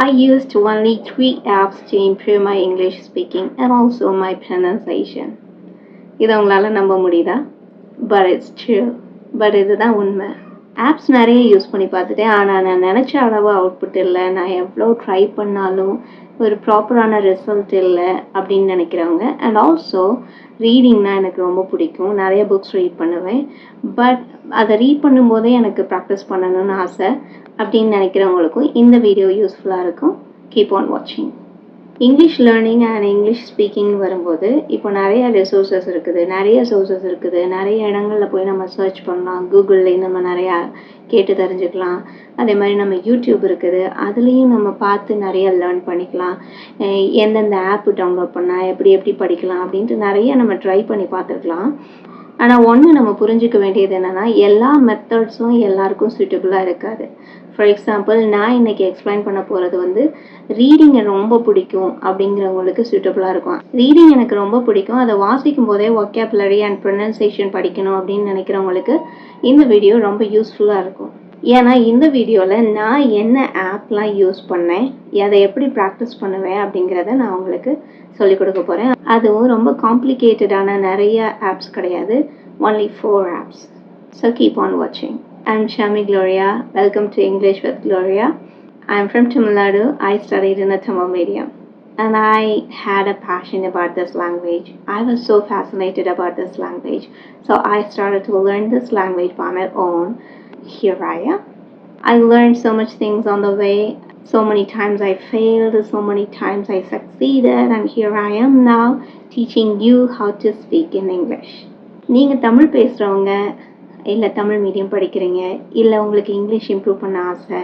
I used only 3 apps to improve my English speaking and also my pronunciation. இதை உங்களால் நம்ப முடியுதா? But it's true. But இதுதான் உண்மை. ஆப்ஸ் நிறைய யூஸ் பண்ணி பார்த்துட்டேன். ஆனால் நான் நினச்ச அளவு அவுட்புட் இல்லை. நான் எவ்வளோ ட்ரை பண்ணாலும் ஒரு ப்ராப்பரான ரிசல்ட் இல்லை அப்படின்னு நினைக்கிறவங்க. அண்ட் ஆல்சோ ரீடிங்னா எனக்கு ரொம்ப பிடிக்கும். நிறைய புக்ஸ் ரீட் பண்ணுவேன். பட் அதை ரீட் பண்ணும்போதே எனக்கு ப்ராக்டிஸ் பண்ணணும்னு ஆசை அப்படின்னு நினைக்கிறவங்களுக்கும் இந்த வீடியோ யூஸ்ஃபுல்லாக இருக்கும். கீப் ஆன் வாட்சிங். English learning and English speaking வரும்போது இப்போ நிறைய ரிசோர்ஸஸ் இருக்குது, நிறைய சோர்ஸஸ் இருக்குது. நிறைய இடங்களில் போய் நம்ம சர்ச் பண்ணலாம். கூகுள்லேயும் நம்ம நிறையா கேட்டு தெரிஞ்சுக்கலாம். அதே மாதிரி நம்ம யூடியூப் இருக்குது, அதுலேயும் நம்ம பார்த்து நிறைய லேர்ன் பண்ணிக்கலாம். எந்தெந்த ஆப் டவுன்லோட் பண்ணால் எப்படி எப்படி படிக்கலாம் அப்படின்ட்டு நிறைய நம்ம ட்ரை பண்ணி பார்த்துருக்கலாம். ஆனால் ஒன்று நம்ம புரிஞ்சிக்க வேண்டியது என்னென்னா, எல்லா மெத்தட்ஸும் எல்லாருக்கும் சூட்டபுளாக இருக்காது. ஃபார் எக்ஸாம்பிள், நான் இன்றைக்கி எக்ஸ்பிளைன் பண்ண போகிறது ரீடிங் எனக்கு ரொம்ப பிடிக்கும் அப்படிங்கிறவங்களுக்கு சூட்டபுளாக இருக்கும். ரீடிங் எனக்கு ரொம்ப பிடிக்கும், அதை வாசிக்கும் போதே ஒக்கேபுலரி அண்ட் ப்ரொனன்சியேஷன் படிக்கணும் அப்படின்னு நினைக்கிறவங்களுக்கு இந்த வீடியோ ரொம்ப யூஸ்ஃபுல்லாக இருக்கும். ஏன்னா இந்த வீடியோவில் நான் என்ன ஆப்லாம் யூஸ் பண்ணேன், அதை எப்படி ப்ராக்டிஸ் பண்ணுவேன் அப்படிங்கிறத நான் உங்களுக்கு சொல்லிக் கொடுக்க போகிறேன். அதுவும் ரொம்ப காம்ப்ளிகேட்டடான நிறைய ஆப்ஸ் கிடையாது, only 4 apps. So keep on watching. I'm Shami Gloria. Welcome to English with Gloria. I'm from Tamil Nadu. I studied in a Tamil medium. And I had a passion about this language. I was so fascinated about this language. So I started to learn this language by my own. Here I am. I learned so much things on the way. So many times I failed, so many times I succeeded, and here I am now teaching you how to speak in English. நீங்கள் தமிழ் பேசுகிறவங்க, இல்லை Tamil medium படிக்கிறீங்க, இல்லை உங்களுக்கு English improve பண்ண ஆசை,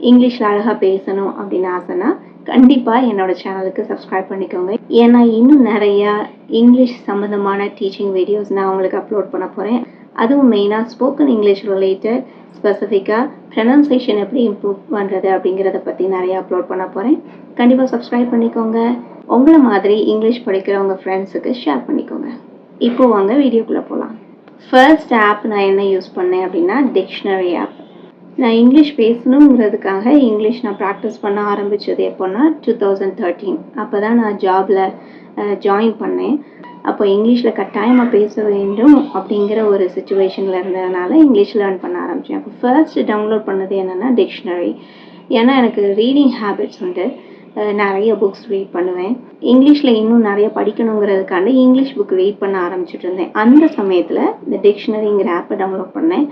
இங்கிலீஷில் அழகாக பேசணும் அப்படின்னு ஆசைன்னா கண்டிப்பாக என்னோடய சேனலுக்கு சப்ஸ்கிரைப் பண்ணிக்கோங்க. ஏன்னா இன்னும் நிறையா இங்கிலீஷ் சம்மந்தமான டீச்சிங் வீடியோஸ் நான் உங்களுக்கு அப்லோட் பண்ண போகிறேன். அதுவும் மெயினாக ஸ்போக்கன் இங்கிலீஷ் ரிலேட்டட், ஸ்பெசிஃபிக்காக ப்ரொனன்சியேஷன் எப்படி இம்ப்ரூவ் பண்ணுறது அப்படிங்கிறத பற்றி நிறைய அப்லோட் பண்ண போகிறேன். கண்டிப்பாக சப்ஸ்கிரைப் பண்ணிக்கோங்க. உங்களை மாதிரி இங்கிலீஷ் படிக்கிறவங்க ஃப்ரெண்ட்ஸுக்கு ஷேர் பண்ணிக்கோங்க. இப்போது வாங்க வீடியோக்குள்ளே போகலாம். ஃபர்ஸ்ட் ஆப் நான் என்ன யூஸ் பண்ணேன் அப்படின்னா டிக்ஷனரி ஆப். நான் இங்கிலீஷ் பேசணுங்கிறதுக்காக இங்கிலீஷ் நான் ப்ராக்டிஸ் பண்ண ஆரம்பித்தது எப்போன்னா 2013. அப்போ தான் நான் ஜாபில் ஜாயின் பண்ணேன். அப்போ இங்கிலீஷில் கட்டாயமாக பேச வேண்டும் அப்படிங்கிற ஒரு சுச்சுவேஷனில் இருந்ததுனால இங்கிலீஷ் லேர்ன் பண்ண ஆரம்பித்தேன். அப்போ ஃபர்ஸ்ட் டவுன்லோட் பண்ணது என்னென்னா டிக்ஷனரி. ஏன்னா எனக்கு ரீடிங் ஹேபிட்ஸ் உண்டு, நிறைய புக்ஸ் ரீட் பண்ணுவேன். இங்கிலீஷில் இன்னும் நிறைய படிக்கணுங்கிறதுக்காண்டி இங்கிலீஷ் புக் ரீட் பண்ண ஆரம்பிச்சுட்டு இருந்தேன். அந்த சமயத்தில் இந்த டிக்ஷனரிங்கிற ஆப்பை டவுன்லோட் பண்ணேன்.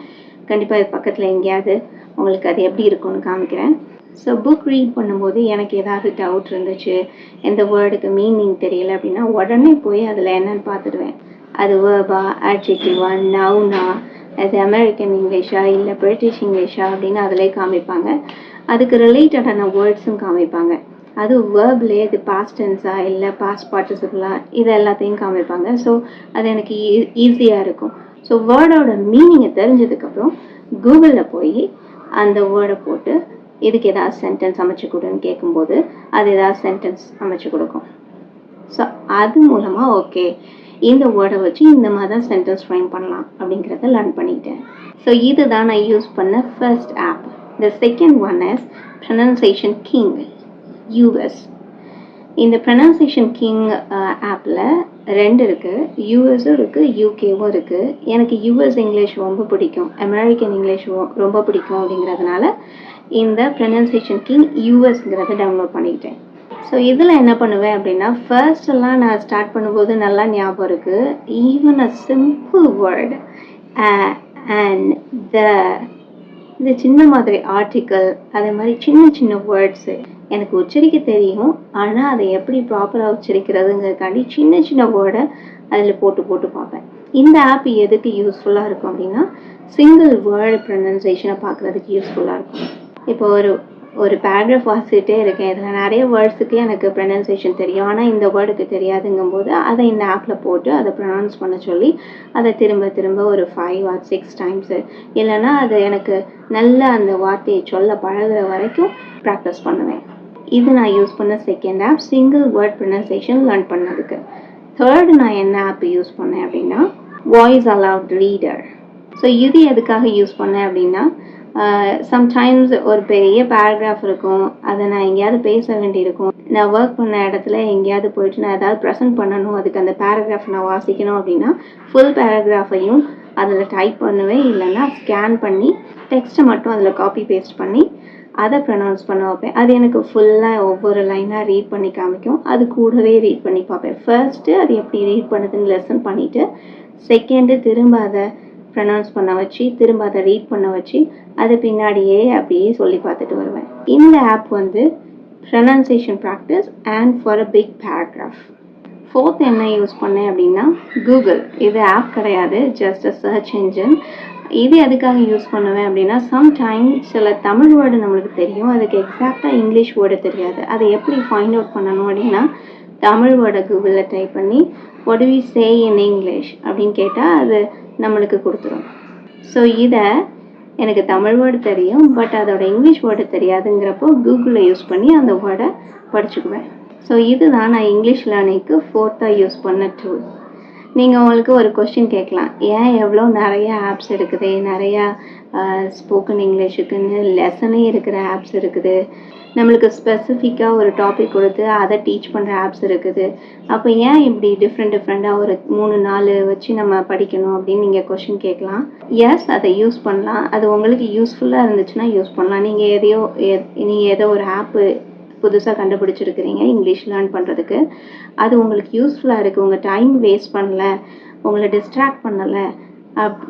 கண்டிப்பாக இது பக்கத்தில் எங்கேயாவது உங்களுக்கு அது எப்படி இருக்கும்னு காமிக்கிறேன். ஸோ புக் ரீட் பண்ணும்போது எனக்கு ஏதாவது டவுட் இருந்துச்சு, எந்த வேர்டுக்கு மீனிங் தெரியல அப்படின்னா உடனே போய் அதில் என்னன்னு பார்த்துடுவேன். அது வேர்பா, ஆட்ஜெக்டிவா, நவுனா, அது அமெரிக்கன் இங்கிலீஷா இல்லை பிரிட்டிஷ் இங்கிலீஷா அப்படின்னு அதிலே காமிப்பாங்க. அதுக்கு ரிலேட்டடான வேர்ட்ஸும் காமிப்பாங்க. அது வேர்ப்லேயே இது பாஸ்ட் டென்ஸா இல்லை பாஸ்ட் பார்ட்டிசிபிளா, இது எல்லாத்தையும் காமிப்பாங்க. ஸோ அது எனக்கு ஈஸியாக இருக்கும். ஸோ வேர்டோட மீனிங்கை தெரிஞ்சதுக்கப்புறம் கூகுளில் போய் அந்த வேர்டை போட்டு இதுக்கு ஏதாவது சென்டென்ஸ் அமைச்சு கொடுன்னு கேட்கும்போது அது ஏதாவது சென்டென்ஸ் அமைச்சு கொடுக்கும். ஸோ அது மூலமாக ஓகே இந்த வேர்டை வச்சு இந்த மாதிரி தான் சென்டென்ஸ் ஃப்ரேம் பண்ணலாம் அப்படிங்கிறத லேர்ன் பண்ணிட்டேன். ஸோ இதுதான் நான் யூஸ் பண்ண first app. The second one is pronunciation king US. இந்த ப்ரொனன்சியேஷன் கிங் ஆப்பில் 2 இருக்குது, யூஎஸும் இருக்குது, யூகேவும் இருக்குது. எனக்கு யூஎஸ் இங்கிலீஷ் ரொம்ப பிடிக்கும், அமெரிக்கன் இங்கிலீஷும் ரொம்ப பிடிக்கும். அப்படிங்கிறதுனால இந்த ப்ரொனன்சியேஷன் கிங் யூஎஸ்ங்கிறத டவுன்லோட் பண்ணிக்கிட்டேன். ஸோ இதில் என்ன பண்ணுவேன் அப்படின்னா, ஃபர்ஸ்டெல்லாம் நான் ஸ்டார்ட் பண்ணும்போது நல்லா ஞாபகம் இருக்குது. Even a simple word and இந்த சின்ன மாதிரி ஆர்டிக்கல், அதே மாதிரி சின்ன சின்ன வேர்ட்ஸு எனக்கு உச்சரிக்க தெரியும். ஆனால் அதை எப்படி ப்ராப்பராக உச்சரிக்கிறதுங்கிறதுக்காண்டி சின்ன சின்ன வேர்டை அதில் போட்டு பார்ப்பேன். இந்த ஆப் எதுக்கு யூஸ்ஃபுல்லாக இருக்கும் அப்படின்னா, சிங்கிள் வேர்டு ப்ரொனன்சியேஷனை பார்க்குறதுக்கு யூஸ்ஃபுல்லாக இருக்கும். இப்போ ஒரு பேராகிராஃப் வாசிக்கிட்டே இருக்கேன், இதில் நிறைய வேர்ட்ஸுக்கு எனக்கு ப்ரொனன்சியேஷன் தெரியும், ஆனால் இந்த வேர்டுக்கு தெரியாதுங்கும்போது அதை இந்த ஆப்பில் போட்டு அதை ப்ரொனவுன்ஸ் பண்ண சொல்லி அதை திரும்ப ஒரு 5 or 6 டைம்ஸு, இல்லைன்னா அது எனக்கு நல்ல அந்த வார்த்தையை சொல்ல பழகுற வரைக்கும் ப்ராக்டிஸ் பண்ணுவேன். இது நான் யூஸ் பண்ண second app, single word pronunciation learn பண்ணதுக்கு. தேர்டு நான் என்ன ஆப் யூஸ் பண்ணேன் அப்படின்னா வாய்ஸ் அலவுட் ரீடர். ஸோ இது எதுக்காக யூஸ் பண்ணேன் அப்படின்னா, சம்டைம்ஸ் ஒரு பெரிய பேராகிராஃப் இருக்கும், அதை நான் எங்கேயாவது பேச வேண்டியிருக்கும். நான் ஒர்க் பண்ண இடத்துல எங்கேயாவது போயிட்டு நான் ஏதாவது ப்ரெசென்ட் பண்ணணும், அதுக்கு அந்த பேராகிராஃப் நான் வாசிக்கணும் அப்படின்னா ஃபுல் பேராகிராஃபையும் அதில் டைப் பண்ணுவேன், இல்லைன்னா ஸ்கேன் பண்ணி டெக்ஸ்ட்டை மட்டும் அதில் காப்பி பேஸ்ட் பண்ணி அதை ப்ரொனவுன்ஸ் பண்ண வைப்பேன். அது எனக்கு ஃபுல்லாக ஒவ்வொரு லைனாக ரீட் பண்ணி காமிக்கும். அது கூடவே ரீட் பண்ணி பார்ப்பேன். ஃபர்ஸ்ட்டு அது எப்படி ரீட் பண்ணுதுன்னு லெசன் பண்ணிவிட்டு, செகண்டு திரும்ப அதை ப்ரொனவுன்ஸ் பண்ண வச்சு, திரும்ப அதை ரீட் பண்ண வச்சு, அது பின்னாடியே அப்படியே சொல்லி பார்த்துட்டு வருவேன். இந்த ஆப் வந்து pronunciation practice and for a big paragraph. Fourth என்ன யூஸ் பண்ணேன் அப்படின்னா கூகுள். இது ஆப் கிடையாது, ஜஸ்ட் அ சர்ச் என்ஜின். இது எதுக்காக யூஸ் பண்ணுவேன் அப்படின்னா, சம்டைம் சில தமிழ் வேர்டு நம்மளுக்கு தெரியும், அதுக்கு எக்ஸாக்டாக இங்கிலீஷ் வேர்டு தெரியாது. அதை எப்படி ஃபைண்ட் அவுட் பண்ணணும் அப்படின்னா, தமிழ் வேர்டை கூகுளில் டைப் பண்ணி what do we say in English அப்படின்னு கேட்டால் அது நம்மளுக்கு கொடுத்துரும். ஸோ இதை எனக்கு தமிழ் வேர்டு தெரியும், பட் அதோட இங்கிலீஷ் வேர்டு தெரியாதுங்கிறப்போ கூகுளில் யூஸ் பண்ணி அந்த வேர்டை படிச்சுக்குவேன். ஸோ இதுதான் நான் இங்கிலீஷ் லேர்னிங்க்கு ஃபோர்த்தாக யூஸ் பண்ண டூல். நீங்கள் உங்களுக்கு ஒரு கொஸ்டின் கேட்கலாம், ஏன் எவ்வளோ நிறைய ஆப்ஸ் இருக்குது, நிறையா ஸ்போக்கன் இங்கிலீஷுக்குன்னு லெசனே இருக்கிற ஆப்ஸ் இருக்குது, நம்மளுக்கு ஸ்பெசிஃபிக்காக ஒரு டாபிக் கொடுத்து அதை டீச் பண்ணுற ஆப்ஸ் இருக்குது, அப்போ ஏன் இப்படி டிஃப்ரெண்ட்டாக ஒரு 3-4 வச்சு நம்ம படிக்கணும் அப்படின்னு நீங்கள் கொஸ்டின் கேட்கலாம். எஸ், அதை யூஸ் பண்ணலாம். அது உங்களுக்கு யூஸ்ஃபுல்லாக இருந்துச்சுன்னா யூஸ் பண்ணலாம். நீங்கள் ஏதோ ஒரு ஆப்பு புதுசாக கண்டுபிடிச்சிருக்கிறீங்க இங்கிலீஷ் லேர்ன் பண்ணுறதுக்கு, அது உங்களுக்கு யூஸ்ஃபுல்லாக இருக்குது, உங்கள் டைம் வேஸ்ட் பண்ணலை, உங்களை டிஸ்ட்ராக்ட் பண்ணலை,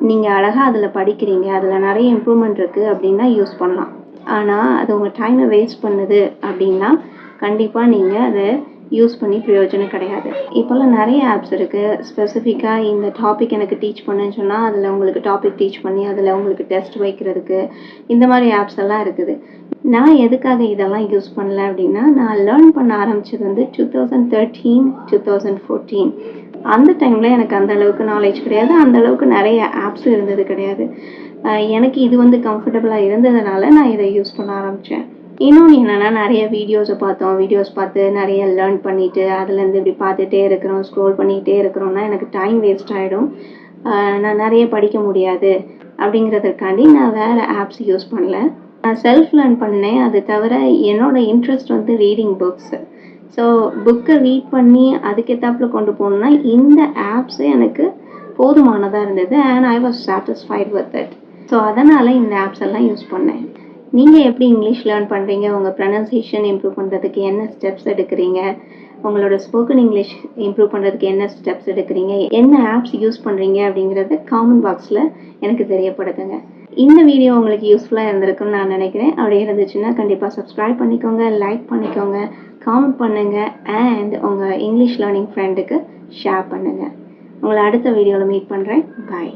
நீங்கள் அழகாக அதில் படிக்கிறீங்க, அதில் நிறைய இம்ப்ரூவ்மெண்ட் இருக்குது அப்படின்னா யூஸ் பண்ணலாம். ஆனால் அது உங்கள் டைமை வேஸ்ட் பண்ணுது அப்படின்னா கண்டிப்பாக நீங்கள் அதை யூஸ் பண்ணி பிரயோஜனம் கிடையாது. இப்போல்லாம் நிறைய ஆப்ஸ் இருக்குது. ஸ்பெசிஃபிக்காக இந்த டாபிக் எனக்கு டீச் பண்ணுன்னு சொன்னால் அதில் உங்களுக்கு டாபிக் டீச் பண்ணி அதில் உங்களுக்கு டெஸ்ட் வைக்கிறதுக்கு இந்த மாதிரி ஆப்ஸ் எல்லாம் இருக்குது. நான் எதுக்காக இதெல்லாம் யூஸ் பண்ணல அப்படின்னா, நான் லேர்ன் பண்ண ஆரம்பித்தது வந்து 2013-2014. அந்த டைமில் எனக்கு அந்த அளவுக்கு நாலேஜ் கிடையாது, அந்த அளவுக்கு நிறைய ஆப்ஸும் இருந்தது கிடையாது. எனக்கு இது வந்து கம்ஃபர்டபுளாக இருந்ததுனால நான் இதை யூஸ் பண்ண ஆரம்பித்தேன். இன்னொன்று என்னென்னா, நிறைய வீடியோஸ் பார்த்து நிறைய லேர்ன் பண்ணிவிட்டு அதுலேருந்து இப்படி பார்த்துட்டே இருக்கிறோம், ஸ்க்ரோல் பண்ணிக்கிட்டே இருக்கிறோன்னா எனக்கு டைம் வேஸ்ட் ஆகிடும், நான் நிறைய படிக்க முடியாது. அப்படிங்கிறதுக்காண்டி நான் வேறு ஆப்ஸ் யூஸ் பண்ணல. நான் செல்ஃப் லேர்ன் பண்ணேன். அது தவிர என்னோடய இன்ட்ரெஸ்ட் வந்து ரீடிங் புக்ஸு. ஸோ புக்கை ரீட் பண்ணி அதுக்கேற்றாப்புல கொண்டு போகணுன்னா இந்த ஆப்ஸு எனக்கு போதுமானதாக இருந்தது. And I was satisfied with it. So அதனால் இந்த ஆப்ஸ் எல்லாம் யூஸ் பண்ணேன். நீங்கள் எப்படி இங்கிலீஷ் லேர்ன் பண்ணுறீங்க, உங்கள் ப்ரொனன்சியேஷன் இம்ப்ரூவ் பண்ணுறதுக்கு என்ன ஸ்டெப்ஸ் எடுக்கிறீங்க, உங்களோட ஸ்போக்கன் இங்கிலீஷ் இம்ப்ரூவ் பண்ணுறதுக்கு என்ன ஸ்டெப்ஸ் எடுக்கிறீங்க, என்ன ஆப்ஸ் யூஸ் பண்ணுறீங்க அப்படிங்கிறத காமெண்ட் பாக்ஸில் எனக்கு தெரியப்படுத்துங்க. இந்த வீடியோ உங்களுக்கு யூஸ்ஃபுல்லாக இருந்திருக்குன்னு நான் நினைக்கிறேன். அப்படி இருந்துச்சுன்னா கண்டிப்பாக சப்ஸ்கிரைப் பண்ணிக்கோங்க, லைக் பண்ணிக்கோங்க, காமெண்ட் பண்ணுங்கள், அண்ட் உங்கள் இங்கிலீஷ் லேர்னிங் ஃப்ரெண்டுக்கு ஷேர் பண்ணுங்கள். உங்களை அடுத்த வீடியோவில் மீட் பண்ணுறேன். பாய்.